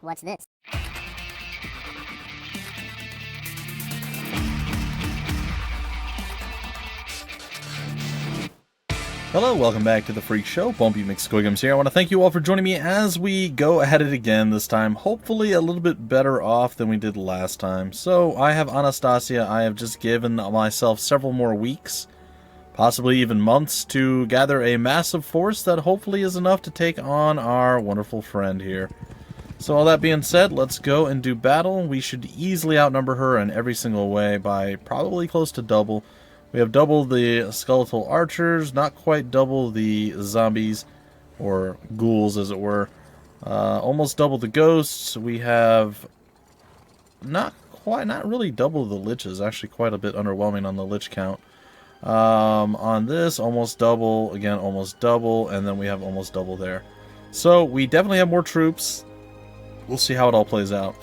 What's this? Hello, welcome back to the Freak Show. Bumpy McSquigums here. I want to thank you all for joining me as we go at it again this time. Hopefully a little bit better off than we did last time. So, I have Anastasia. I have just given myself several more weeks, possibly even months, to gather a massive force that hopefully is enough to take on our wonderful friend here. So all that being said, let's go and do battle. We should easily outnumber her in every single way by probably close to double. We have double the skeletal archers, not quite double the zombies, or ghouls as it were. Almost double the ghosts. We have not really double the liches, actually quite a bit underwhelming on the lich count. On this, almost double, again almost double, and then we have almost double there. So we definitely have more troops. We'll see how it all plays out.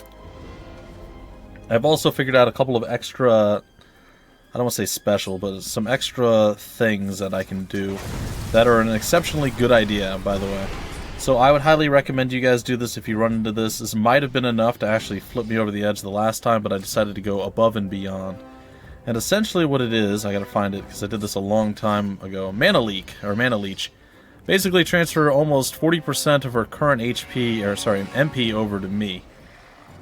I've also figured out a couple of extra, I don't want to say special, but some extra things that I can do that are an exceptionally good idea, by the way. So I would highly recommend you guys do this if you run into this. This might have been enough to actually flip me over the edge the last time, but I decided to go above and beyond. And essentially what it is, I gotta find it because I did this a long time ago, Mana Leak, or Mana Leech. Basically transfer almost 40% of her current HP, or sorry, MP over to me.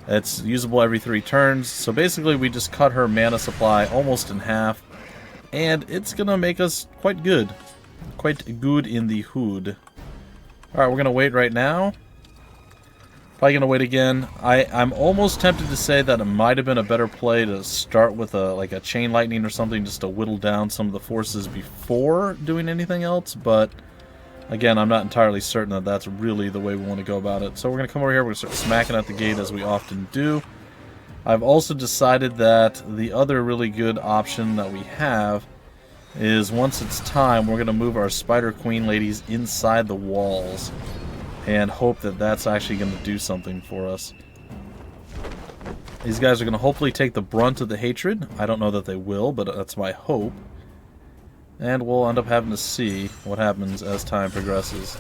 It's usable every 3 turns, so basically we just cut her mana supply almost in half, and it's gonna make us quite good. Quite good in the hood. Alright, we're gonna wait right now. Probably gonna wait again. I'm almost tempted to say that it might have been a better play to start with like a chain lightning or something just to whittle down some of the forces before doing anything else, but again, I'm not entirely certain that that's really the way we want to go about it. So we're going to come over here, we're going to start smacking at the gate as we often do. I've also decided that the other really good option that we have is once it's time, we're going to move our Spider Queen ladies inside the walls and hope that that's actually going to do something for us. These guys are going to hopefully take the brunt of the hatred. I don't know that they will, but that's my hope. And we'll end up having to see what happens as time progresses.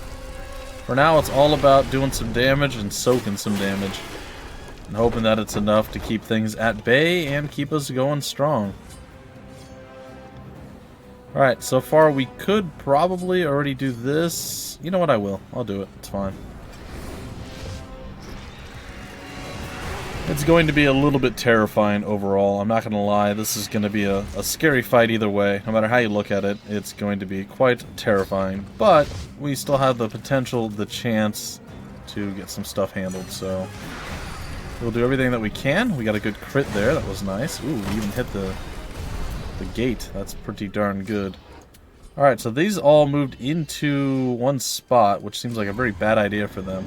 For now, it's all about doing some damage and soaking some damage. And hoping that it's enough to keep things at bay and keep us going strong. Alright, so far we could probably already do this. You know what, I will. I'll do it. It's fine. It's going to be a little bit terrifying overall, I'm not going to lie. This is going to be a scary fight either way. No matter how you look at it, it's going to be quite terrifying. But we still have the potential, the chance to get some stuff handled, so we'll do everything that we can. We got a good crit there, that was nice. Ooh, we even hit the gate. That's pretty darn good. Alright, so these all moved into one spot, which seems like a very bad idea for them.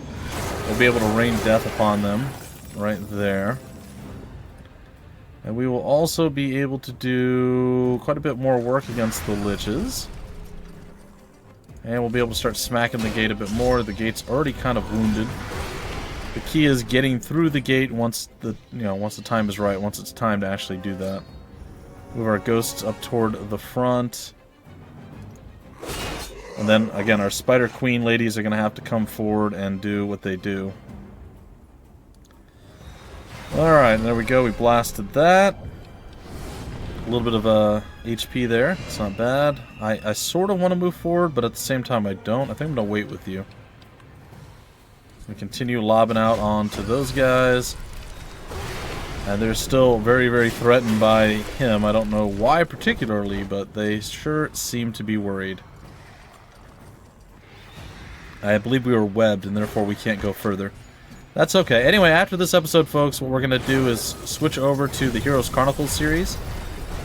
We'll be able to rain death upon them. Right there. And we will also be able to do quite a bit more work against the liches. And we'll be able to start smacking the gate a bit more. The gate's already kind of wounded. The key is getting through the gate once the time is right, once it's time to actually do that. Move our ghosts up toward the front. And then again, our Spider Queen ladies are going to have to come forward and do what they do. Alright, there we go, we blasted that. A little bit of HP there, it's not bad. I sort of want to move forward, but at the same time I don't. I think I'm going to wait with you. We continue lobbing out onto those guys. And they're still very, very threatened by him. I don't know why particularly, but they sure seem to be worried. I believe we were webbed, and therefore we can't go further. That's okay. Anyway, after this episode, folks, what we're going to do is switch over to the Heroes Chronicles series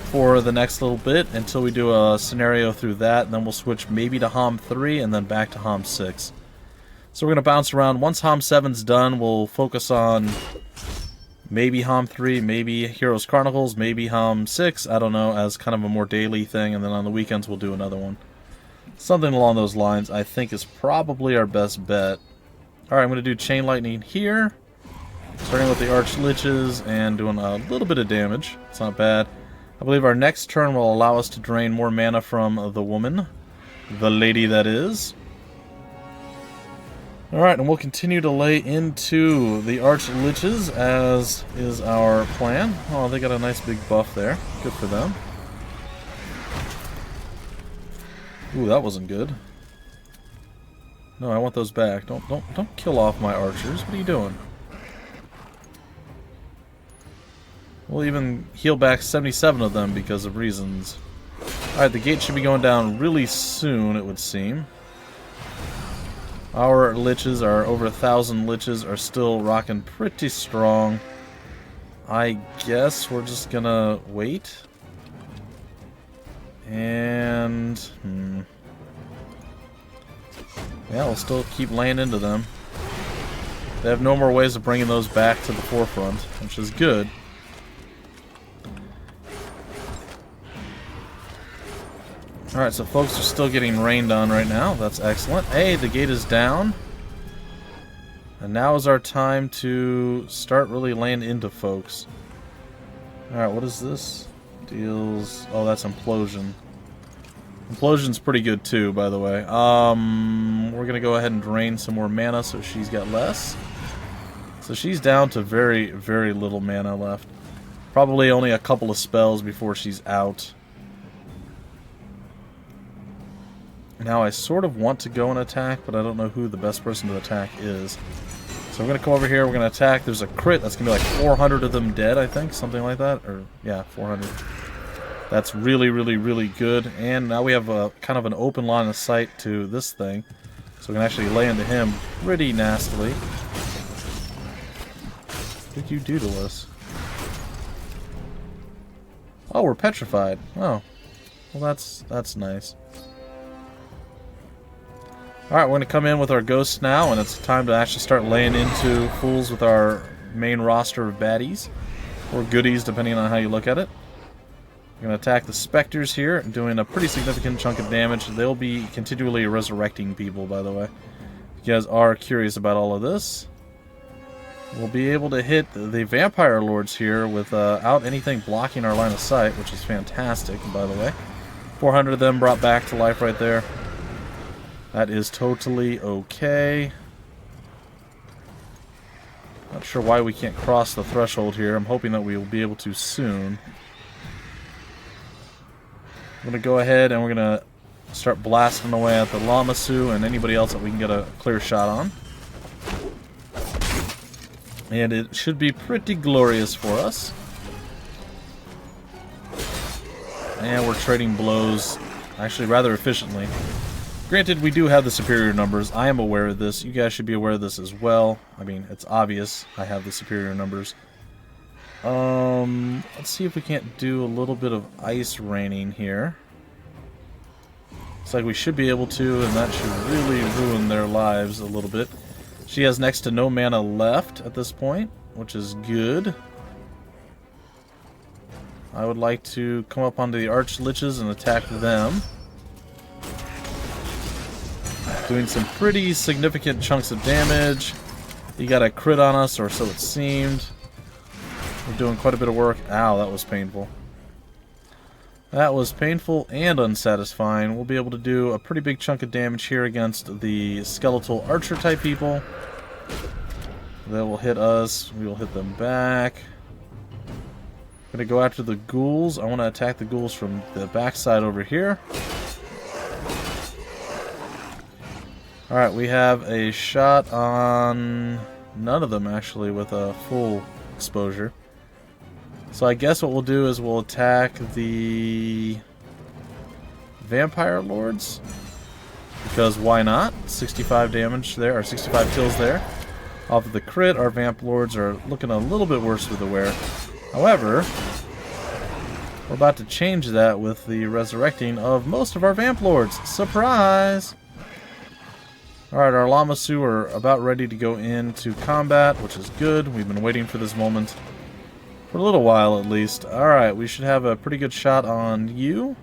for the next little bit until we do a scenario through that, and then we'll switch maybe to HOM 3 and then back to HOM 6. So we're going to bounce around. Once HOM 7's done, we'll focus on maybe HOM 3, maybe Heroes Chronicles, maybe HOM 6, I don't know, as kind of a more daily thing, and then on the weekends we'll do another one. Something along those lines, I think, is probably our best bet. Alright, I'm going to do Chain Lightning here, starting with the Arch Liches and doing a little bit of damage. It's not bad. I believe our next turn will allow us to drain more mana from the woman, the lady that is. Alright, and we'll continue to lay into the Arch Liches, as is our plan. Oh, they got a nice big buff there. Good for them. Ooh, that wasn't good. No, I want those back. Don't kill off my archers. What are you doing? We'll even heal back 77 of them because of reasons. Alright, the gate should be going down really soon, it would seem. Our liches, our over 1,000 liches, are still rocking pretty strong. I guess we're just gonna wait. And... yeah, we'll still keep laying into them. They have no more ways of bringing those back to the forefront, which is good. Alright, so folks are still getting rained on right now. That's excellent. Hey, the gate is down. And now is our time to start really laying into folks. Alright, what is this? Deals... oh, that's Implosion. Implosion's pretty good too, by the way. We're gonna go ahead and drain some more mana so she's got less. So she's down to very, very little mana left. Probably only a couple of spells before she's out. Now I sort of want to go and attack, but I don't know who the best person to attack is. So we're going to come over here, we're going to attack. There's a crit, that's going to be like 400 of them dead, I think, something like that. Or, yeah, 400. That's really, really, really good. And now we have a kind of an open line of sight to this thing. So we can actually lay into him pretty nastily. What did you do to us? Oh, we're petrified. Oh. Well, that's nice. Alright, we're going to come in with our ghosts now, and it's time to actually start laying into fools with our main roster of baddies. Or goodies, depending on how you look at it. We're going to attack the specters here, doing a pretty significant chunk of damage. They'll be continually resurrecting people, by the way. If you guys are curious about all of this. We'll be able to hit the vampire lords here without anything blocking our line of sight, which is fantastic, by the way. 400 of them brought back to life right there. That is totally okay. Not sure why we can't cross the threshold here. I'm hoping that we will be able to soon. I'm going to go ahead and we're going to start blasting away at the Lamasu and anybody else that we can get a clear shot on. And it should be pretty glorious for us. And we're trading blows actually rather efficiently. Granted, we do have the superior numbers. I am aware of this. You guys should be aware of this as well. I mean, it's obvious I have the superior numbers. Let's see if we can't do a little bit of ice raining here. Looks like we should be able to, and that should really ruin their lives a little bit. She has next to no mana left at this point, which is good. I would like to come up onto the Arch Liches and attack them. Doing some pretty significant chunks of damage. He got a crit on us, or so it seemed. We're doing quite a bit of work. Ow, that was painful. That was painful and unsatisfying. We'll be able to do a pretty big chunk of damage here against the skeletal archer type people. They will hit us. We will hit them back. I'm going to go after the ghouls. I want to attack the ghouls from the backside over here. Alright, we have a shot on none of them, actually, with a full exposure. So I guess what we'll do is we'll attack the vampire lords. Because why not? 65 damage there, or 65 kills there. Off of the crit, our vamp lords are looking a little bit worse with the wear. However, we're about to change that with the resurrecting of most of our vamp lords. Surprise! Alright, our Lamasu are about ready to go into combat, which is good. We've been waiting for this moment for a little while at least. Alright, we should have a pretty good shot on you.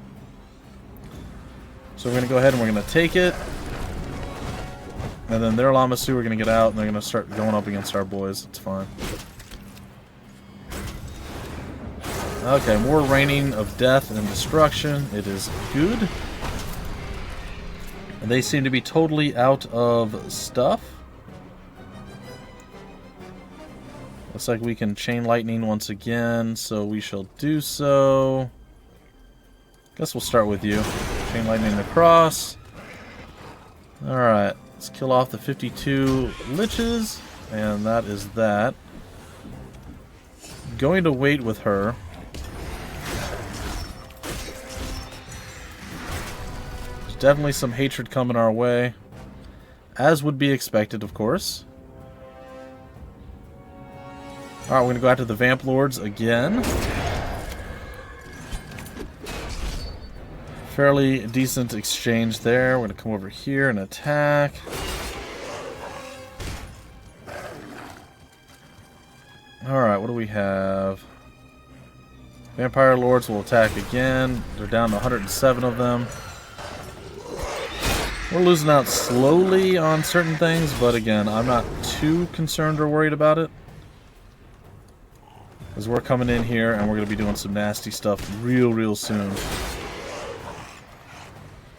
So we're going to go ahead and we're going to take it. And then their Lamasu are going to get out and they're going to start going up against our boys. It's fine. Okay, more raining of death and destruction. It is good. And they seem to be totally out of stuff. Looks like we can chain lightning once again, so we shall do so. Guess we'll start with you. Chain lightning across. Alright, let's kill off the 52 liches, and that is that. Going to wait with her. There's definitely some hatred coming our way, as would be expected, of course. Alright, we're going to go after the Vamp Lords again. Fairly decent exchange there. We're going to come over here and attack. Alright, what do we have? Vampire Lords will attack again. They're down to 107 of them. We're losing out slowly on certain things, but again, I'm not too concerned or worried about it. Because we're coming in here and we're going to be doing some nasty stuff real soon.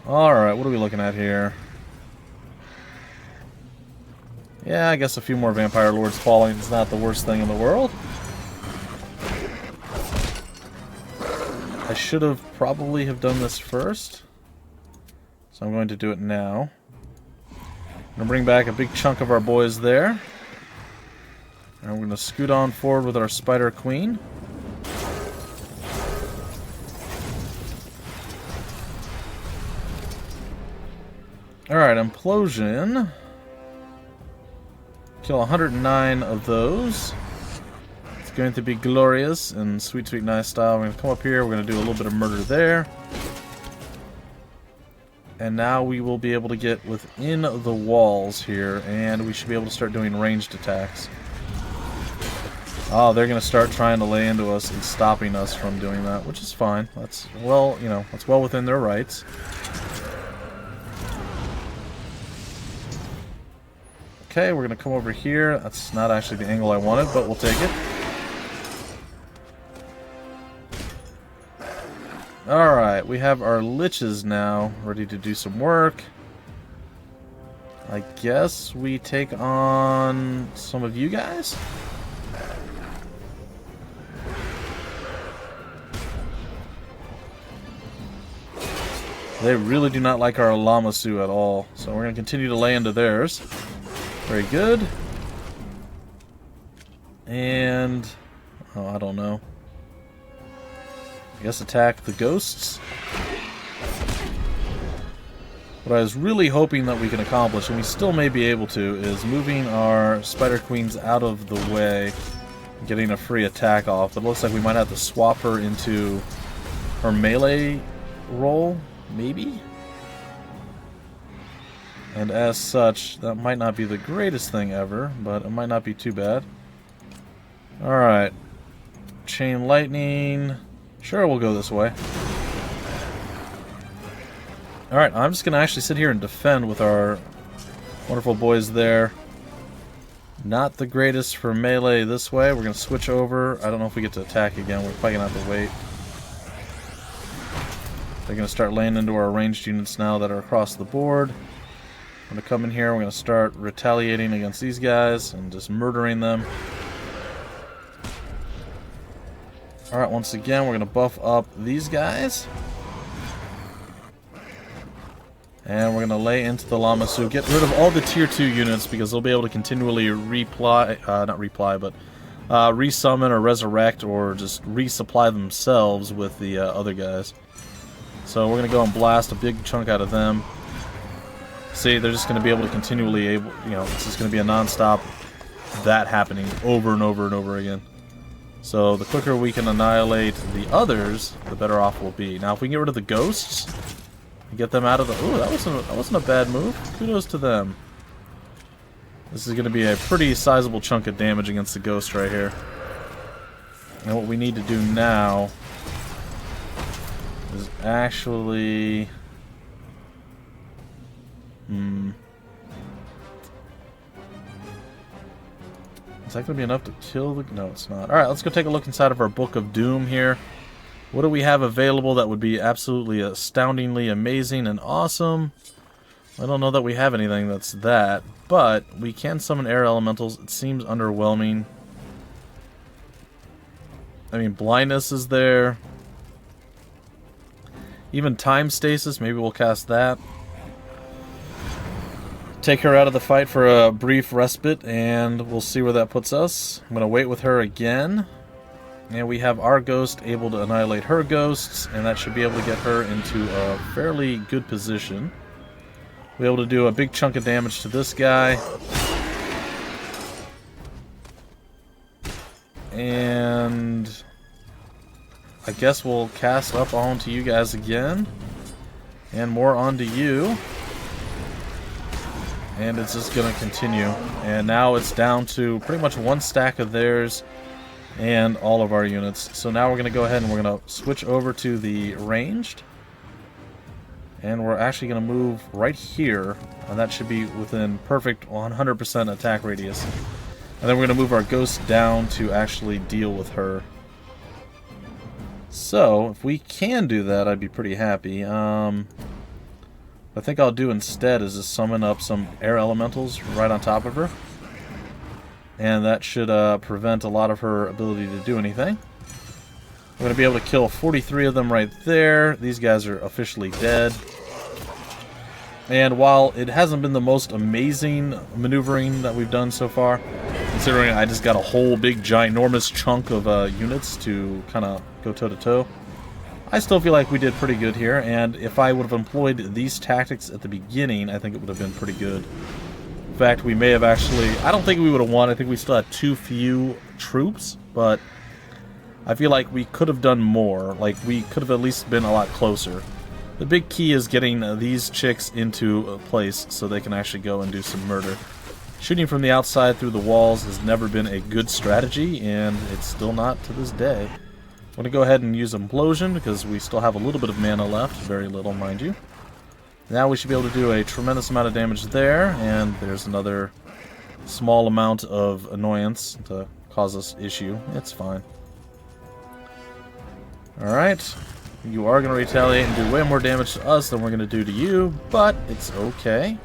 Alright, what are we looking at here? Yeah, I guess a few more Vampire Lords falling is not the worst thing in the world. I should have probably have done this first. So I'm going to do it now. I'm going to bring back a big chunk of our boys there. And we're going to scoot on forward with our Spider Queen. Alright, Implosion. Kill 109 of those. It's going to be glorious in sweet nice style. We're going to come up here. We're going to do a little bit of murder there. And now we will be able to get within the walls here, and we should be able to start doing ranged attacks. Oh, they're going to start trying to lay into us and stopping us from doing that, which is fine. That's well, you know, that's well within their rights. Okay, we're going to come over here. That's not actually the angle I wanted, but we'll take it. Alright, we have our liches now ready to do some work. I guess we take on some of you guys? They really do not like our Lamasu at all, so we're going to continue to lay into theirs. Very good. And... oh, I don't know. I guess attack the ghosts. What I was really hoping that we can accomplish, and we still may be able to, is moving our Spider Queens out of the way, getting a free attack off. But it looks like we might have to swap her into her melee role, maybe? And as such, that might not be the greatest thing ever, but it might not be too bad. Alright. Chain lightning. Sure, we'll go this way. Alright, I'm just going to actually sit here and defend with our wonderful boys there. Not the greatest for melee this way. We're going to switch over. I don't know if we get to attack again. We're probably going to have to wait. They're going to start laying into our ranged units now that are across the board. I'm going to come in here. We're going to start retaliating against these guys and just murdering them. Alright, once again, we're going to buff up these guys. And we're going to lay into the Lamasu. Get rid of all the tier 2 units because they'll be able to continually resummon or resurrect or just resupply themselves with the other guys. So we're going to go and blast a big chunk out of them. See, they're just going to be able to continually, it's just going to be a non-stop that happening over and over and over again. So the quicker we can annihilate the others, the better off we'll be. Now, if we can get rid of the ghosts, and get them out of the... ooh, that wasn't a bad move. Kudos to them. This is going to be a pretty sizable chunk of damage against the ghost right here. And what we need to do now is actually... Is that going to be enough to kill the... no, it's not. Alright, let's go take a look inside of our Book of Doom here. What do we have available that would be absolutely astoundingly amazing and awesome? I don't know that we have anything that's that, but we can summon air elementals. It seems underwhelming. I mean, blindness is there. Even time stasis, maybe we'll cast that. Take her out of the fight for a brief respite, and we'll see where that puts us. I'm going to wait with her again. And we have our ghost able to annihilate her ghosts, and that should be able to get her into a fairly good position. We'll be able to do a big chunk of damage to this guy. And I guess we'll cast up onto you guys again. And more onto you. And it's just going to continue. And now it's down to pretty much one stack of theirs and all of our units. So now we're going to go ahead and we're going to switch over to the ranged. And we're actually going to move right here. And that should be within perfect 100% attack radius. And then we're going to move our ghost down to actually deal with her. So, if we can do that, I'd be pretty happy. I think I'll do instead is just summon up some air elementals right on top of her. And that should prevent a lot of her ability to do anything. We're going to be able to kill 43 of them right there. These guys are officially dead. And while it hasn't been the most amazing maneuvering that we've done so far, considering I just got a whole big ginormous chunk of units to kind of go toe-to-toe, I still feel like we did pretty good here, and if I would have employed these tactics at the beginning, I think it would have been pretty good. In fact, we may have actually... I don't think we would have won. I think we still had too few troops, but I feel like we could have done more. Like, we could have at least been a lot closer. The big key is getting these chicks into a place so they can actually go and do some murder. Shooting from the outside through the walls has never been a good strategy, and it's still not to this day. I'm going to go ahead and use Implosion because we still have a little bit of mana left. Very little, mind you. Now we should be able to do a tremendous amount of damage there, and there's another small amount of annoyance to cause us issue. It's fine. Alright. You are going to retaliate and do way more damage to us than we're going to do to you, but it's okay.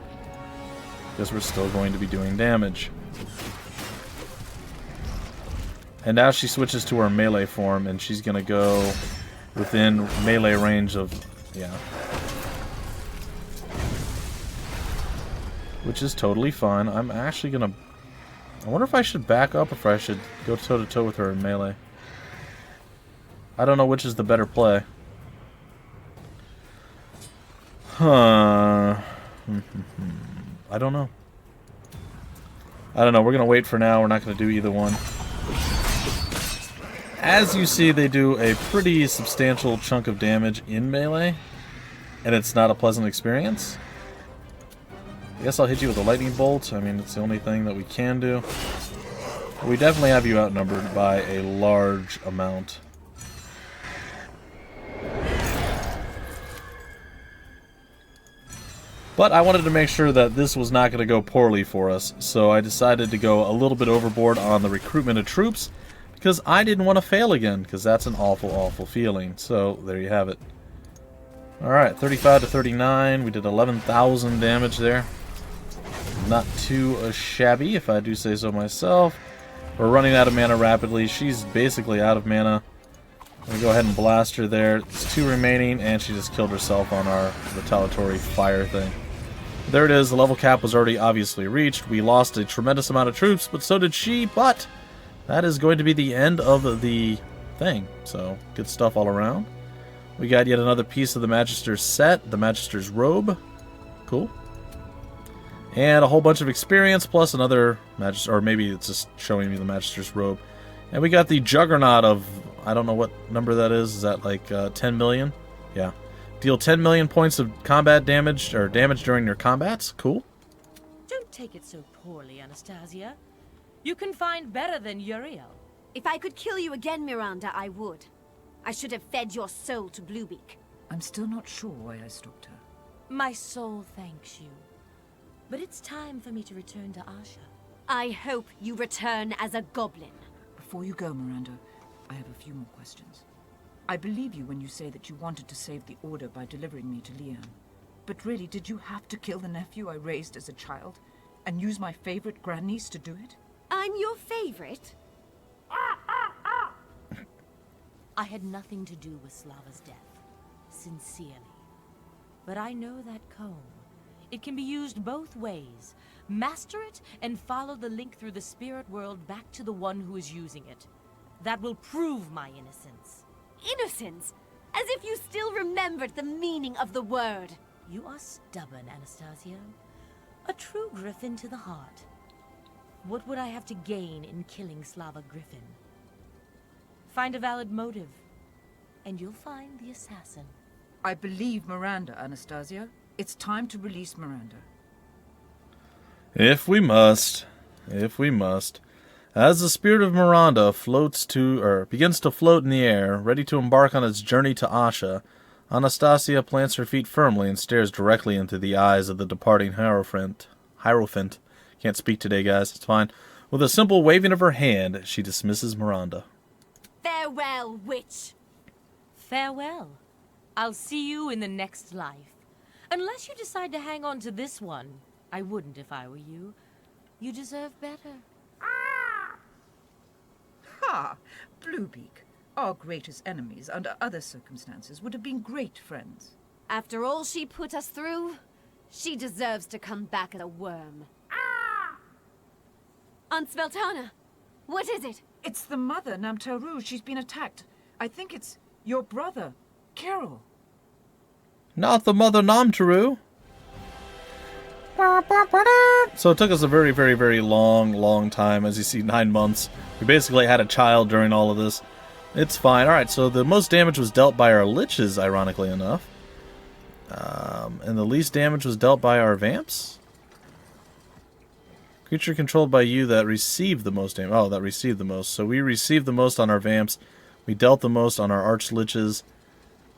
Because we're still going to be doing damage. And now she switches to her melee form, and she's going to go within melee range of... yeah. Which is totally fine. I'm actually going to... I wonder if I should back up or if I should go toe-to-toe with her in melee. I don't know which is the better play. Huh. I don't know. I don't know. We're going to wait for now. We're not going to do either one. As you see, they do a pretty substantial chunk of damage in melee, and it's not a pleasant experience. I guess I'll hit you with a lightning bolt. I mean, it's the only thing that we can do. But we definitely have you outnumbered by a large amount. But I wanted to make sure that this was not going to go poorly for us, so I decided to go a little bit overboard on the recruitment of troops, because I didn't want to fail again, because that's an awful, awful feeling. So, there you have it. Alright, 35 to 39. We did 11,000 damage there. Not too shabby, if I do say so myself. We're running out of mana rapidly. She's basically out of mana. I'm going to go ahead and blast her there. There's 2 remaining, and she just killed herself on our retaliatory fire thing. There it is. The level cap was already obviously reached. We lost a tremendous amount of troops, but so did she, but... that is going to be the end of the thing. So, good stuff all around. We got yet another piece of the Magister's set, the Magister's robe. Cool. And a whole bunch of experience, plus another Magister, or maybe it's just showing me the Magister's robe. And we got the Juggernaut of, I don't know what number that is. Is that like 10 million? Yeah. Deal 10 million points of combat damage, or damage during your combats. Cool. Don't take it so poorly, Anastasia. You can find better than Uriel. If I could kill you again, Miranda, I would. I should have fed your soul to Bluebeak. I'm still not sure why I stopped her. My soul thanks you. But it's time for me to return to Asha. I hope you return as a goblin. Before you go, Miranda, I have a few more questions. I believe you when you say that you wanted to save the Order by delivering me to Leon. But really, did you have to kill the nephew I raised as a child? And use my favorite grandniece to do it? I'm your favorite? I had nothing to do with Slava's death. Sincerely. But I know that comb. It can be used both ways. Master it and follow the link through the spirit world back to the one who is using it. That will prove my innocence. Innocence? As if you still remembered the meaning of the word. You are stubborn, Anastasia. A true Griffin to the heart. What would I have to gain in killing Slava Griffin? Find a valid motive, and you'll find the assassin. I believe Miranda, Anastasia. It's time to release Miranda. If we must. If we must. As the spirit of Miranda begins to float in the air, ready to embark on its journey to Asha, Anastasia plants her feet firmly and stares directly into the eyes of the departing Hierophant. Can't speak today, guys. It's fine. With a simple waving of her hand, she dismisses Miranda. Farewell, witch. Farewell. I'll see you in the next life. Unless you decide to hang on to this one. I wouldn't if I were you. You deserve better. Ha! Bluebeak. Our greatest enemies, under other circumstances, would have been great friends. After all she put us through, she deserves to come back as a worm. Aunt Sveltana, what is it? It's the mother, Namtaru. She's been attacked. I think it's your brother, Carol. Not the mother Namtaru. So it took us a very, very, very long time. As you see, 9 months. We basically had a child during all of this. It's fine. Alright, so the most damage was dealt by our liches, ironically enough. And the least damage was dealt by our vamps? Creature controlled by you that received the most damage. Oh, that received the most. So we received the most on our vamps. We dealt the most on our arch-liches.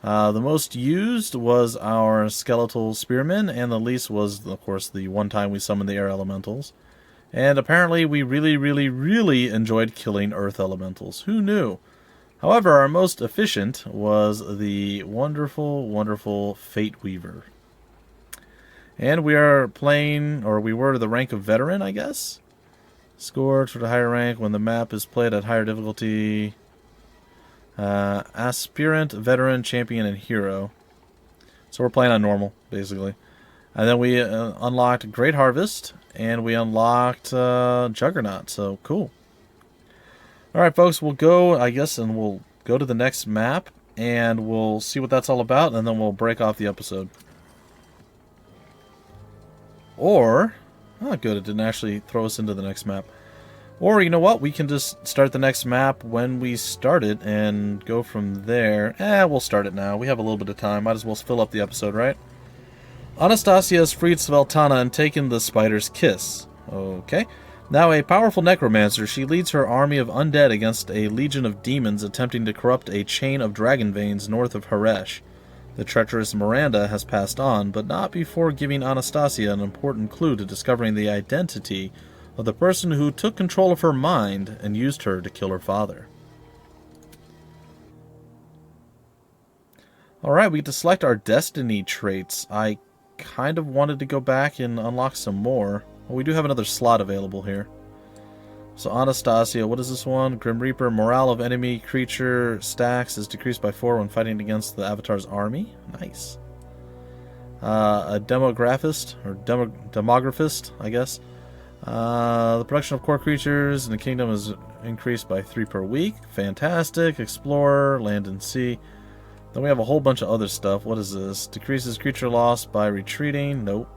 The most used was our skeletal spearmen, and the least was, of course, the one time we summoned the air elementals. And apparently we really, really, really enjoyed killing earth elementals. Who knew? However, our most efficient was the wonderful, wonderful Fate Weaver. And we are playing, or we were the rank of veteran, I guess? Score to the higher rank when the map is played at higher difficulty. Aspirant, veteran, champion, and hero. So we're playing on normal, basically. And then we unlocked Great Harvest, and we unlocked Juggernaut, so cool. Alright, folks, we'll go, I guess, and we'll go to the next map, and we'll see what that's all about, and then we'll break off the episode. Or, oh good, it didn't actually throw us into the next map. Or, you know what, we can just start the next map when we start it and go from there. We'll start it now. We have a little bit of time. Might as well fill up the episode, right? Anastasia has freed Sveltana and taken the Spider's Kiss. Okay. Now a powerful necromancer, she leads her army of undead against a legion of demons attempting to corrupt a chain of dragon veins north of Haresh. The treacherous Miranda has passed on, but not before giving Anastasia an important clue to discovering the identity of the person who took control of her mind and used her to kill her father. Alright, we get to select our destiny traits. I kind of wanted to go back and unlock some more. Well, we do have another slot available here. So Anastasia, what is this one? Grim Reaper, morale of enemy creature stacks is decreased by 4 when fighting against the Avatar's army. Nice. A demographist, or demographist, I guess. The production of core creatures in the kingdom is increased by 3 per week. Fantastic. Explorer, land and sea. Then we have a whole bunch of other stuff. What is this? Decreases creature loss by retreating. Nope.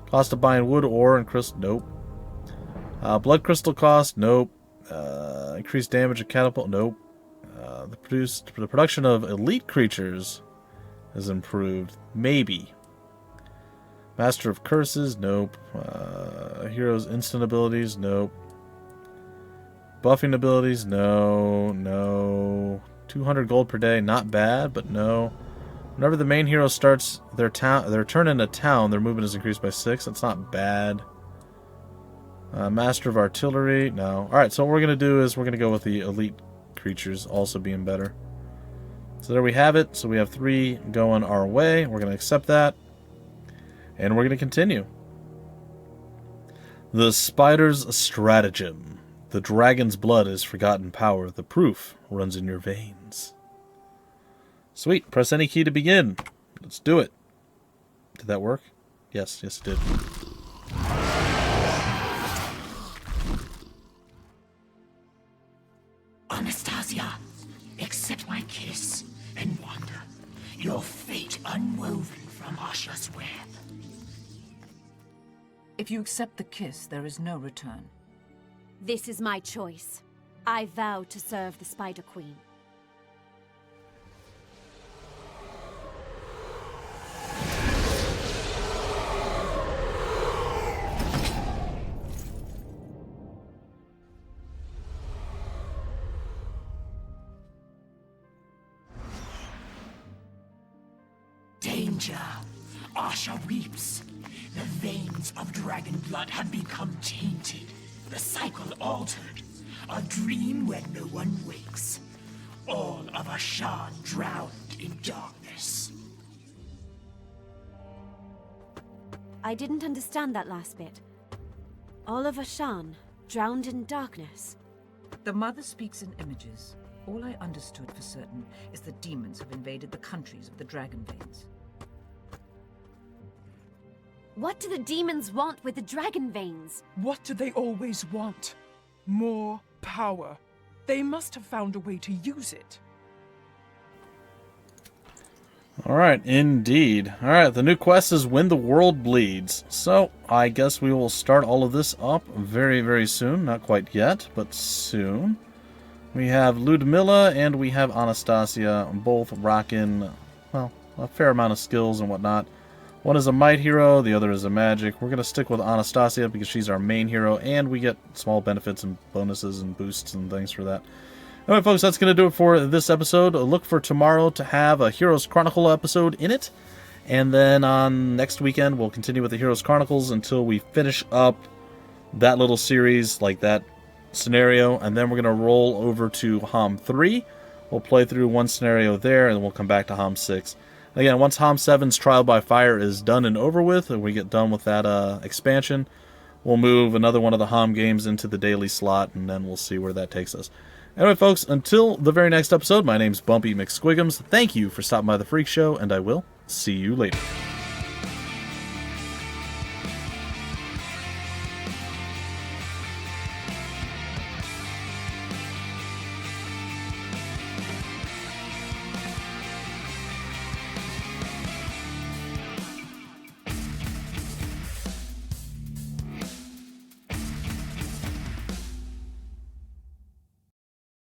Cost of buying wood, ore, and crystal. Nope. Blood crystal cost. Nope. Increased damage of catapult. Nope. The production of elite creatures is improved. Maybe. Master of curses. Nope. Heroes instant abilities. Nope. Buffing abilities. No. 200 gold per day. Not bad, but no. Whenever the main hero starts their turn in a town, their movement is increased by 6. That's not bad. Master of Artillery, no. Alright, so what we're going to do is we're going to go with the elite creatures also being better. So there we have it. So we have 3 going our way. We're going to accept that. And we're going to continue. The Spider's Stratagem. The dragon's blood is forgotten power. The proof runs in your veins. Sweet. Press any key to begin. Let's do it. Did that work? Yes, it did. Anastasia, accept my kiss and wander, your fate unwoven from Asha's web. If you accept the kiss, there is no return. This is my choice. I vow to serve the Spider Queen. Danger! Asha weeps. The veins of dragon blood have become tainted. The cycle altered. A dream where no one wakes. All of Ashan drowned in darkness. I didn't understand that last bit. All of Ashan, drowned in darkness. The mother speaks in images. All I understood for certain is that demons have invaded the countries of the dragon veins. What do the demons want with the dragon veins? What do they always want? More power. They must have found a way to use it. Alright, indeed. Alright, the new quest is When the World Bleeds. So, I guess we will start all of this up very, very soon. Not quite yet, but soon. We have Ludmilla and we have Anastasia, both rocking, well, a fair amount of skills and whatnot. One is a might hero, the other is a magic. We're going to stick with Anastasia because she's our main hero, and we get small benefits and bonuses and boosts and things for that. Anyway, folks, that's going to do it for this episode. Look for tomorrow to have a Heroes Chronicle episode in it. And then on next weekend, we'll continue with the Heroes Chronicles until we finish up that little series, like that scenario. And then we're going to roll over to HOM 3. We'll play through one scenario there, and then we'll come back to HOM 6. Again, once HOM 7's Trial by Fire is done and over with, and we get done with that expansion, we'll move another one of the HOM games into the daily slot, and then we'll see where that takes us. Anyway, folks, until the very next episode, my name's Bumpy McSquigums. Thank you for stopping by the Freak Show, and I will see you later.